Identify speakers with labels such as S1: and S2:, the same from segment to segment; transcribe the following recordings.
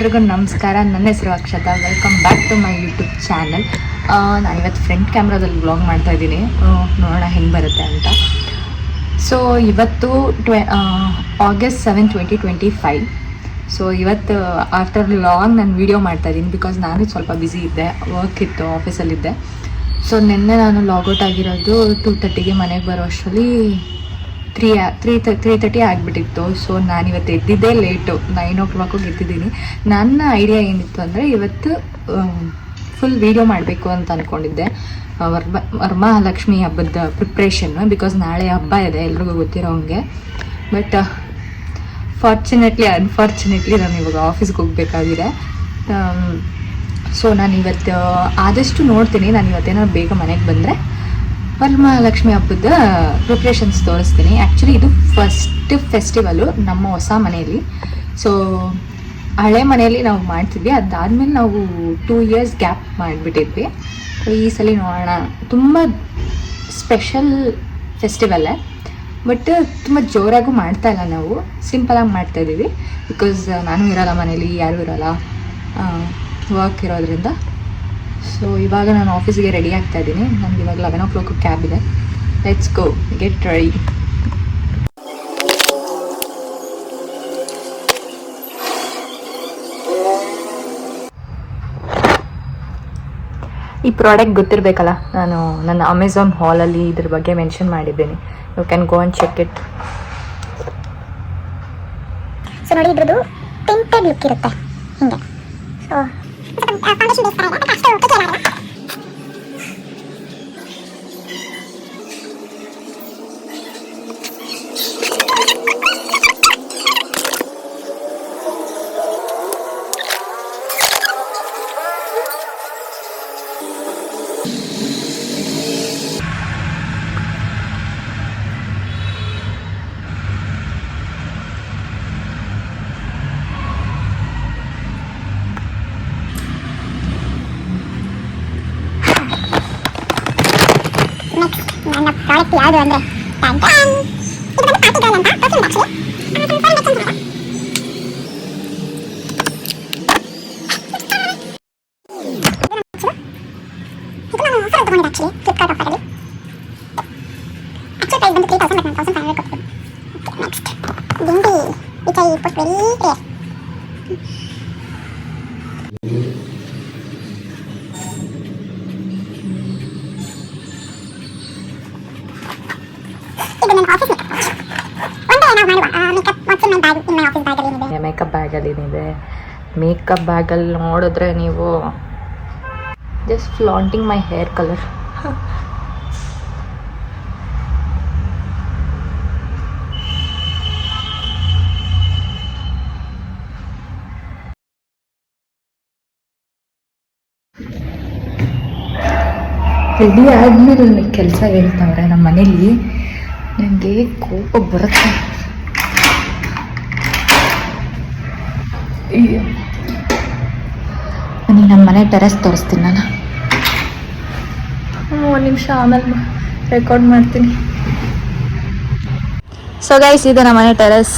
S1: ಎಲ್ರಿಗೂ ನಮಸ್ಕಾರ. ನನ್ನ ಹೆಸರು Akshata. Welcome back to my YouTube channel. ನಾನಿವತ್ತು ಫ್ರಂಟ್ ಕ್ಯಾಮ್ರಾದಲ್ಲಿ ವ್ಲಾಗ್ ಮಾಡ್ತಾ ಇದ್ದೀನಿ. ನೋಡೋಣ ಹೆಂಗೆ ಬರುತ್ತೆ ಅಂತ. ಸೊ ಇವತ್ತು August 7, 2025. ಸೊ ಇವತ್ತು ಆಫ್ಟರ್ ಲಾಂಗ್ ನಾನು ವೀಡಿಯೋ ಮಾಡ್ತಾಯಿದ್ದೀನಿ ಬಿಕಾಸ್ ನಾನು ಸ್ವಲ್ಪ ಬ್ಯುಸಿ ಇದ್ದೆ, ವರ್ಕ್ ಇತ್ತು, ಆಫೀಸಲ್ಲಿದ್ದೆ. ಸೊ ನಿನ್ನೆ ನಾನು ಲಾಗೌಟ್ ಆಗಿರೋದು 2:30ಗೆ ಮನೆಗೆ ಬರೋ ಅಷ್ಟರಲ್ಲಿ 3:30 ಆಗಿಬಿಟ್ಟಿತ್ತು. ಸೊ ನಾನಿವತ್ತು ಎದ್ದಿದ್ದೇ ಲೇಟು, 9 o'clock ಎದ್ದಿದ್ದೀನಿ. ನನ್ನ ಐಡಿಯಾ ಏನಿತ್ತು ಅಂದರೆ ಇವತ್ತು ಫುಲ್ ವೀಡಿಯೋ ಮಾಡಬೇಕು ಅಂತ ಅಂದ್ಕೊಂಡಿದ್ದೆ. ವರಮಹಾಲಕ್ಷ್ಮಿ ಹಬ್ಬದ ಪ್ರಿಪ್ರೇಷನ್ನು, ಬಿಕಾಸ್ ನಾಳೆ ಹಬ್ಬ ಇದೆ ಎಲ್ರಿಗೂ ಗೊತ್ತಿರೋ ಹಂಗೆ. ಬಟ್ ಅನ್ಫಾರ್ಚುನೇಟ್ಲಿ ನಾನು ಇವಾಗ ಆಫೀಸ್ಗೆ ಹೋಗಬೇಕಾಗಿದೆ. ಸೊ ನಾನು ಇವತ್ತು ಆದಷ್ಟು ನೋಡ್ತೀನಿ. ನಾನು ಇವತ್ತೇನಾದ್ರು ಬೇಗ ಮನೆಗೆ ಬಂದರೆ ವರಮಹಾಲಕ್ಷ್ಮಿ ಹಬ್ಬದ ಪ್ರಿಪ್ರೇಷನ್ಸ್ ತೋರಿಸ್ತೀನಿ. ಆ್ಯಕ್ಚುಲಿ ಇದು ಫಸ್ಟ್ ಫೆಸ್ಟಿವಲು ನಮ್ಮ ಹೊಸ ಮನೆಯಲ್ಲಿ. ಸೊ ಹಳೆ ಮನೆಯಲ್ಲಿ ನಾವು ಮಾಡ್ತಿದ್ವಿ, ಅದಾದಮೇಲೆ ನಾವು 2 years ಗ್ಯಾಪ್ ಮಾಡಿಬಿಟ್ಟಿದ್ವಿ. ಈ ಸಲ ನೋಡೋಣ. ತುಂಬ ಸ್ಪೆಷಲ್ ಫೆಸ್ಟಿವಲ್ಲೇ, ಬಟ್ ತುಂಬ ಜೋರಾಗೂ ಮಾಡ್ತಾಯಿಲ್ಲ, ನಾವು ಸಿಂಪಲಾಗಿ ಮಾಡ್ತಾಯಿದ್ದೀವಿ. ಬಿಕಾಸ್ ನಾನು ಇರೋಲ್ಲ ಮನೇಲಿ, ಯಾರೂ ಇರೋಲ್ಲ, ವರ್ಕ್ ಇರೋದ್ರಿಂದ. ಸೊ ಇವಾಗ ನಾನು ಆಫೀಸಿಗೆ ರೆಡಿ ಆಗ್ತಾ ಇದ್ದೀನಿ. ನನಗೆ ಇವಾಗ 11 o'clock ಕ್ಯಾಬ್ ಇದೆ. Let's go, get ready. ಈ ಪ್ರಾಡಕ್ಟ್ ಗೊತ್ತಿರಬೇಕಲ್ಲ, ನಾನು ನನ್ನ ಅಮೆಝಾನ್ ಹಾಲಲ್ಲಿ ಇದ್ರ ಬಗ್ಗೆ ಮೆನ್ಷನ್ ಮಾಡಿದ್ದೀನಿ. You can go and check it.
S2: So ನೋಡಿ, ಇದ್ರದ್ದು ಟಿಂಟೆಡ್ ಲುಕ್ ಇರುತ್ತೆ ಹಿಂಗೆ. ಸೊ ನನ್ನ ಪ್ರಾಡಕ್ಟ್ ಯಾವುದು ಅಂದರೆ ಇದು ಬಂದು ಪಾರ್ಟಿ ಗರ್ಲ್ ಅಂತ ಪರ್ಫ್ಯೂಮ್. ಆ್ಯಕ್ಚುಲಿ ಫ್ಲಿಪ್ಕಾರ್ಟ್ ಆಫರಲ್ಲಿ ಆ್ಯಕ್ಚುಲಿ ಪ್ರೈಸ್ ಬಂದು 3000, ಬಟ್ ನಾನು 1500 ಕೊಡ್ತೀನಿ. ನೆಕ್ಸ್ಟ್ ದಿಂಡಿ which I put very clear.
S1: Makeup ಬ್ಯಾಗಲ್ಲಿದೆ. ಮೇಕಪ್ ಬ್ಯಾಗಲ್ಲಿ ನೋಡಿದ್ರೆ ನೀವು just flaunting my hair colour. Ready ಆದಮೇಲೆ ನನಗೆ ಕೆಲಸ ಹೇಳ್ತಾವ್ರೆ ನಮ್ಮ ಮನೇಲಿ. ನನಗೆ ಕೋಪ ಬರುತ್ತೆ. ನನಗೆ ನಮ್ಮ ಮನೆ ಟೆರೆಸ್ ತೋರಿಸ್ತೀನಿ ನಾನು. 1 ನಿಮಿಷ ಆಮೇಲೆ ರೆಕಾರ್ಡ್ ಮಾಡ್ತೀನಿ. ಸೊ ಗೈಸ್, ಇದು ನಮ್ಮ ಮನೆ ಟೆರೆಸ್.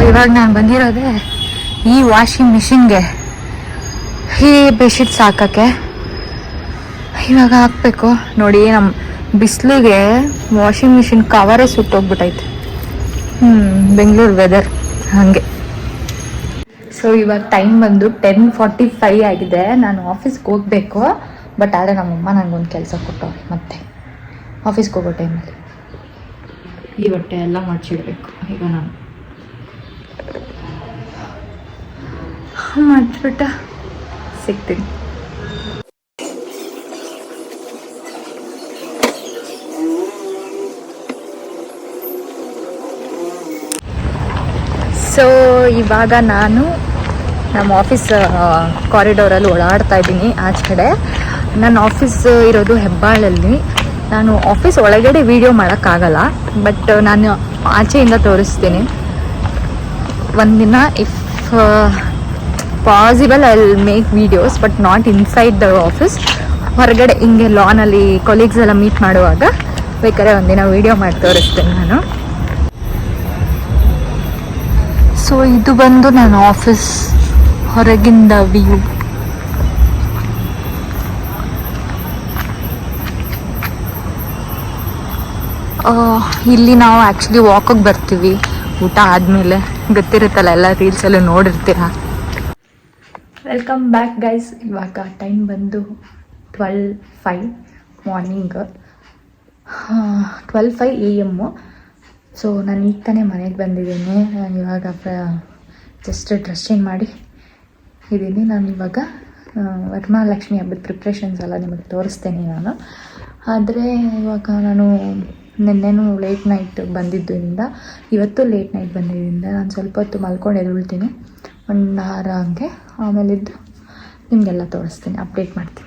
S1: ಇವಾಗ ನಾನು ಬಂದಿರೋದೆ ಈ ವಾಷಿಂಗ್ ಮಿಷಿನ್ಗೆ ಈ ಬೆಡ್ಶೀಟ್ಸ್ ಹಾಕೋಕ್ಕೆ. ಇವಾಗ ಹಾಕಬೇಕು. ನೋಡಿ, ನಮ್ಮ ಬಿಸಿಲಿಗೆ ವಾಷಿಂಗ್ ಮಿಷಿನ್ ಕವರೇ ಸುಟ್ಟೋಗ್ಬಿಟ್ಟೈತೆ. ಬೆಂಗಳೂರು ವೆದರ್ ಹಾಗೆ. ಸೊ ಇವಾಗ ಟೈಮ್ ಬಂದು 10:45 ಆಗಿದೆ. ನಾನು ಆಫೀಸ್ಗೆ ಹೋಗಬೇಕು. ಬಟ್ ಆದರೆ ನಮ್ಮಮ್ಮ ನನಗೊಂದು ಕೆಲಸ ಕೊಟ್ಟವ್ರೆ. ಮತ್ತೆ ಆಫೀಸ್ಗೆ ಹೋಗೋ ಟೈಮಲ್ಲಿ ಈ ಬಟ್ಟೆ ಎಲ್ಲ ಮಡ್ಚಿಡ್ಬೇಕು. ಈಗ ನಾನು ಮಡ್ಚಿಬಿಟ್ಟ ಸಿಗ್ತೀನಿ. ಸೊ ಇವಾಗ ನಾನು ನಮ್ಮ ಆಫೀಸ್ ಕಾರಿಡೋರಲ್ಲಿ ಓಡಾಡ್ತಾ ಇದ್ದೀನಿ. ಆಚೆ ಕಡೆ ನನ್ನ ಆಫೀಸ್ ಇರೋದು ಹೆಬ್ಬಾಳಲ್ಲಿ. ನಾನು ಆಫೀಸ್ ಒಳಗಡೆ ವೀಡಿಯೋ ಮಾಡೋಕ್ಕಾಗಲ್ಲ, ಬಟ್ ನಾನು ಆಚೆಯಿಂದ ತೋರಿಸ್ತೀನಿ ಒಂದಿನ. If possible I will make videos, but not inside the office. ಹೊರಗಡೆ ಹಿಂಗೆ ಲಾನಲ್ಲಿ ಕೊಲೀಗ್ಸ್ ಎಲ್ಲ ಮೀಟ್ ಮಾಡುವಾಗ ಬೇಕಾದ್ರೆ ಒಂದಿನ ವೀಡಿಯೋ ಮಾಡಿ ತೋರಿಸ್ತೇನೆ ನಾನು. ಸೊ ಇದು ಬಂದು ನನ್ನ ಆಫೀಸ್ ಹೊರಗಿಂದ ವ್ಯೂ. ಇಲ್ಲಿ ನಾವು ಆ್ಯಕ್ಚುಲಿ ವಾಕಿಗೆ ಬರ್ತೀವಿ ಊಟ ಆದಮೇಲೆ. ಗೊತ್ತಿರುತ್ತಲ್ಲ, ಎಲ್ಲ ರೀಲ್ಸಲ್ಲೂ ನೋಡಿರ್ತೀರ. Welcome back guys. ಇವಾಗ ಟೈಮ್ ಬಂದು 12:05 ಮಾರ್ನಿಂಗ್, 12:05 AM. ಸೊ ನಾನು ಈಗ ತಾನೇ ಮನೆಗೆ ಬಂದಿದ್ದೀನಿ. ನಾನು ಇವಾಗ ಜಸ್ಟ್ ಡ್ರೆಸ್ ಚೇಂಜ್ ಮಾಡಿ ಇದ್ದೀನಿ. ನಾನು ಇವಾಗ ವರಮಹಾಲಕ್ಷ್ಮಿ ಹಬ್ಬದ ಪ್ರಿಪ್ರೇಷನ್ಸ್ ಎಲ್ಲ ನಿಮಗೆ ತೋರಿಸ್ತೇನೆ ನಾನು. ಆದರೆ ಇವಾಗ ನಾನು ನಿನ್ನೆನೂ ಲೇಟ್ ನೈಟ್ ಬಂದಿದ್ದರಿಂದ, ಇವತ್ತು ಲೇಟ್ ನೈಟ್ ಬಂದಿದ್ದರಿಂದ ನಾನು ಸ್ವಲ್ಪ ಹೊತ್ತು ಮಲ್ಕೊಂಡು ಎದುಳ್ತೀನಿ, 1 hour ಹಂಗೆ. ಆಮೇಲಿದ್ದು ನಿಮಗೆಲ್ಲ ತೋರಿಸ್ತೀನಿ, ಅಪ್ಡೇಟ್ ಮಾಡ್ತೀನಿ.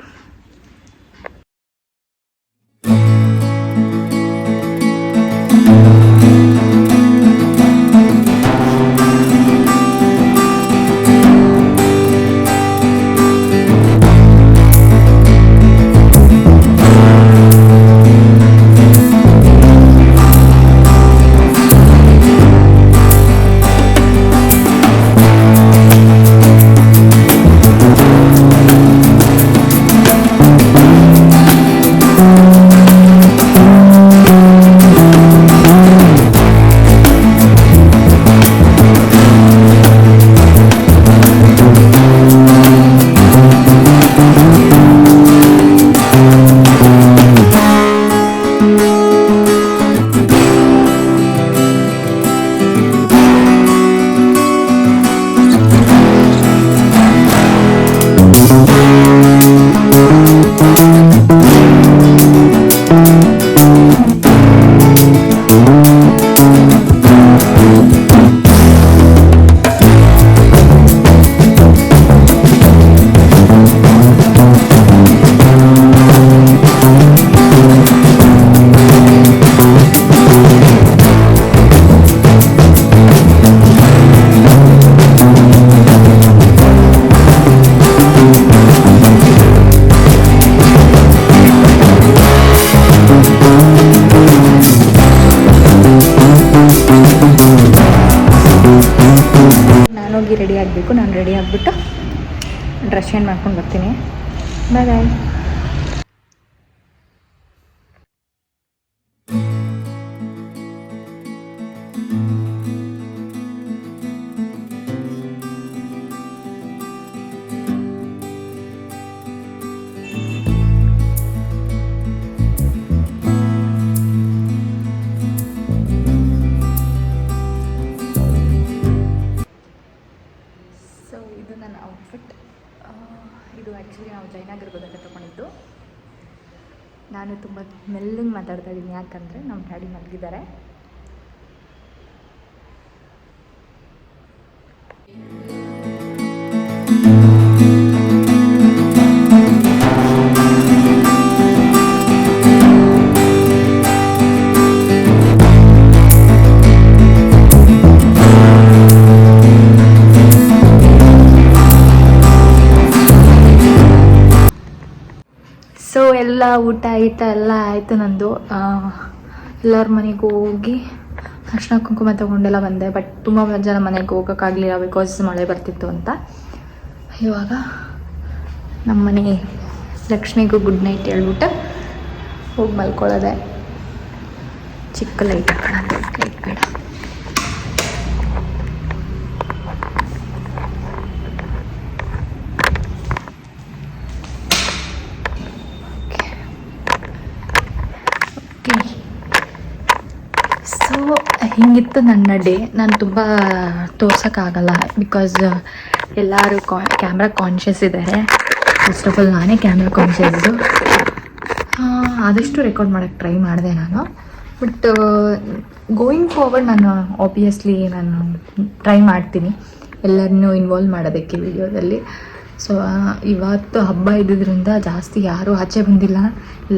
S1: ರೆಡಿ ಆಗಬೇಕು. ನಾನು ರೆಡಿ ಆಗಿಬಿಟ್ಟು ಡ್ರೆಸ್ ಚೇಂಜ್ ಮಾಡ್ಕೊಂಡು ಬರ್ತೀನಿ. ಬಾಯ್ ಬಾಯ್. ಇದು ನನ್ನ ಔಟ್ಫಿಟ್. ಇದು ಆ್ಯಕ್ಚುಲಿ ನಾವು ಜಯನಗರದಲ್ಲಿ ತೊಗೊಂಡಿದ್ದು. ನಾನು ತುಂಬ ಮೆಲ್ಲಗೆ ಮಾತಾಡ್ತಾ ಇದ್ದೀನಿ, ಯಾಕಂದರೆ ನಮ್ಮ ಡ್ಯಾಡಿ ಮಲಗಿದ್ದಾರೆ. ಸೊ ಎಲ್ಲ ಊಟ ಎಲ್ಲ ಆಯಿತು ನಂದು. ಎಲ್ಲರ ಮನೆಗೆ ಹೋಗಿ ಅರ್ಶಿನ ಕುಂಕುಮ ತೊಗೊಂಡೆಲ್ಲ ಬಂದೆ. ಬಟ್ ತುಂಬ ಜನ ಮನೆಗೆ ಹೋಗೋಕ್ಕಾಗಲಿಲ್ಲ, ಬಿಕಾಸ್ ಮಳೆ ಬರ್ತಿತ್ತು ಅಂತ. ಇವಾಗ ನಮ್ಮ ಮನೆ ಲಕ್ಷ್ಮಿಗೂ ಗುಡ್ ನೈಟ್ ಹೇಳ್ಬಿಟ್ಟು ಹೋಗಿ ಮಲ್ಕೊಳ್ಳೋದೆ. ಚಿಕ್ಕ ಲೈಟ್ ಲೈಟ್ ಬೇಡ. ಸೊ ಹಿಂಗಿತ್ತು ನನ್ನ ಡೇ. ನಾನು ತುಂಬ ತೋರ್ಸೋಕ್ಕಾಗಲ್ಲ, ಬಿಕಾಸ್ ಎಲ್ಲರೂ ಕ್ಯಾಮ್ರಾ ಕಾನ್ಷಿಯಸ್ ಇದ್ದಾರೆ. ಫಸ್ಟ್ ಆಫ್ ಆಲ್ ನಾನೇ ಕ್ಯಾಮ್ರಾ ಕಾನ್ಷಿಯಸ್ಸು. ಆದಷ್ಟು ರೆಕಾರ್ಡ್ ಮಾಡೋಕ್ಕೆ ಟ್ರೈ ಮಾಡಿದೆ ನಾನು. ಬಟ್ ಗೋಯಿಂಗ್ ಫಾರ್ವರ್ಡ್ ನಾನು ಆಬ್ವಿಯಸ್ಲಿ ನಾನು ಟ್ರೈ ಮಾಡ್ತೀನಿ ಎಲ್ಲರನ್ನೂ ಇನ್ವಾಲ್ವ್ ಮಾಡೋದಕ್ಕೆ ವಿಡಿಯೋದಲ್ಲಿ. ಸೊ ಇವತ್ತು ಹಬ್ಬ ಇದ್ದಿದ್ದರಿಂದ ಜಾಸ್ತಿ ಯಾರೂ ಆಚೆ ಬಂದಿಲ್ಲ,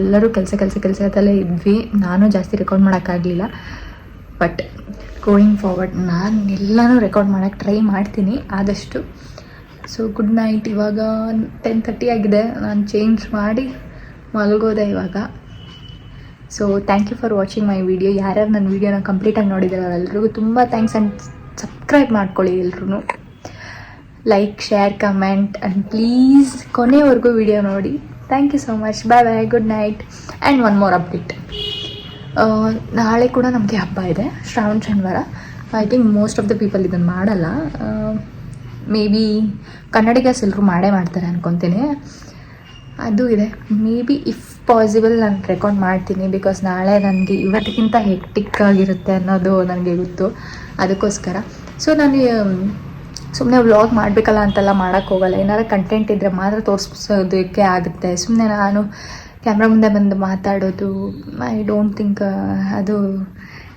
S1: ಎಲ್ಲರೂ ಕೆಲಸದಲ್ಲೇ ಇದ್ವಿ. ನಾನು ಜಾಸ್ತಿ ರೆಕಾರ್ಡ್ ಮಾಡೋಕ್ಕಾಗಲಿಲ್ಲ. ಬಟ್ ಗೋಯಿಂಗ್ ಫಾರ್ವರ್ಡ್ ನಾನು ಎಲ್ಲನೂ ರೆಕಾರ್ಡ್ ಮಾಡೋಕ್ಕೆ ಟ್ರೈ ಮಾಡ್ತೀನಿ ಆದಷ್ಟು. So good night. ಇವಾಗ 10:30 ಆಗಿದೆ. ನಾನು ಚೇಂಜ್ ಮಾಡಿ ಮಲಗೋದೆ ಇವಾಗ. So thank you for watching my video. ಯಾರ್ಯಾರು ನನ್ನ ವೀಡಿಯೋನ ಕಂಪ್ಲೀಟಾಗಿ ನೋಡಿದ್ದಾರೆ ಅವರೆಲ್ಲರಿಗೂ ತುಂಬ ಥ್ಯಾಂಕ್ಸ್. ಆ್ಯಂಡ್ ಸಬ್ಸ್ಕ್ರೈಬ್ ಮಾಡ್ಕೊಳ್ಳಿ ಎಲ್ರೂ. Like, share, comment and please ಕೊನೆವರೆಗೂ ವಿಡಿಯೋ ನೋಡಿ. Thank you so much. Bye bye, good night. And one more update, ನಾಳೆ ಕೂಡ ನಮಗೆ ಹಬ್ಬ ಇದೆ, Shravana Shanivara. I think most of the people ಇದನ್ನು ಮಾಡಲ್ಲ. ಮೇ ಬಿ ಕನ್ನಡಿಗಸ್ ಎಲ್ಲರೂ ಮಾಡೇ ಮಾಡ್ತಾರೆ ಅನ್ಕೊತೀನಿ. ಅದು ಇದೆ. ಮೇ ಬಿ ಇಫ್ ಪಾಸಿಬಲ್ ನಾನು ರೆಕಾರ್ಡ್ ಮಾಡ್ತೀನಿ, ಬಿಕಾಸ್ ನಾಳೆ ನನಗೆ ಇವತ್ತಿಗಿಂತ ಹೆಕ್ಟಿಕ್ ಆಗಿರುತ್ತೆ ಅನ್ನೋದು ನನಗೆ ಗೊತ್ತು. ಅದಕ್ಕೋಸ್ಕರ ಸೊ ನಾನು ಸುಮ್ಮನೆ ವ್ಲಾಗ್ ಮಾಡಬೇಕಲ್ಲ ಅಂತೆಲ್ಲ ಮಾಡೋಕ್ಕೆ ಹೋಗಲ್ಲ. ಏನಾದ್ರು ಕಂಟೆಂಟ್ ಇದ್ದರೆ ಮಾತ್ರ ತೋರಿಸೋದಕ್ಕೆ ಆಗುತ್ತೆ. ಸುಮ್ಮನೆ ನಾನು ಕ್ಯಾಮ್ರಾ ಮುಂದೆ ಬಂದು ಮಾತಾಡೋದು ಐ ಡೋಂಟ್ ಥಿಂಕ್ ಅದು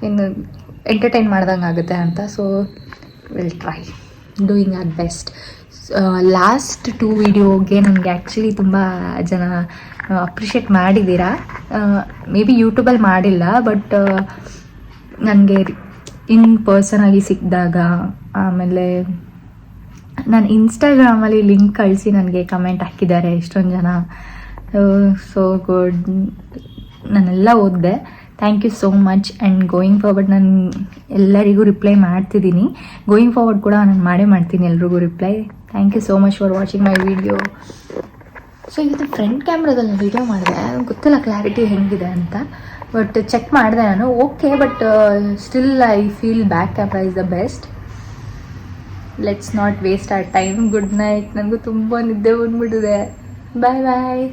S1: ಇನ್ನು ಎಂಟರ್ಟೈನ್ ಮಾಡ್ದಂಗೆ ಆಗುತ್ತೆ ಅಂತ. So will try doing at best. Last 2 ವೀಡಿಯೋಗೆ ನನಗೆ ಆ್ಯಕ್ಚುಲಿ ತುಂಬ ಜನ ಅಪ್ರಿಷಿಯೇಟ್ ಮಾಡಿದ್ದೀರಾ. ಮೇ ಬಿ ಯೂಟ್ಯೂಬಲ್ಲಿ ಮಾಡಿಲ್ಲ, ಬಟ್ ನನಗೆ ಇನ್ ಪರ್ಸನಾಗಿ ಸಿಕ್ಕಿದಾಗ, ಆಮೇಲೆ ನಾನು ಇನ್ಸ್ಟಾಗ್ರಾಮಲ್ಲಿ ಲಿಂಕ್ ಕಳಿಸಿ ನನಗೆ ಕಮೆಂಟ್ ಹಾಕಿದ್ದಾರೆ ಎಷ್ಟೊಂದು ಜನ. So good. ನಾನೆಲ್ಲ ಓದಿದೆ. Thank you so much. And going forward ನಾನು ಎಲ್ಲರಿಗೂ ರಿಪ್ಲೈ ಮಾಡ್ತಿದ್ದೀನಿ. ಗೋಯಿಂಗ್ ಫಾರ್ವರ್ಡ್ ಕೂಡ ನಾನು ಮಾಡೇ ಮಾಡ್ತೀನಿ ಎಲ್ರಿಗೂ reply. Thank you so much for watching my video. So ಇವತ್ತು ಫ್ರಂಟ್ ಕ್ಯಾಮ್ರಾದಲ್ಲಿ ವಿಡಿಯೋ ಮಾಡಿದೆ, ಗೊತ್ತಿಲ್ಲ ಕ್ಲಾರಿಟಿ ಹೆಂಗಿದೆ ಅಂತ, ಬಟ್ ಚೆಕ್ ಮಾಡಿದೆ ನಾನು. Okay, but still I feel back camera is the best. Let's not waste our time. Good night. ನನಗೂ ತುಂಬ ನಿದ್ದೆ ಬಂದ್ಬಿಟ್ಟಿದೆ. ಬಾಯ್ ಬಾಯ್.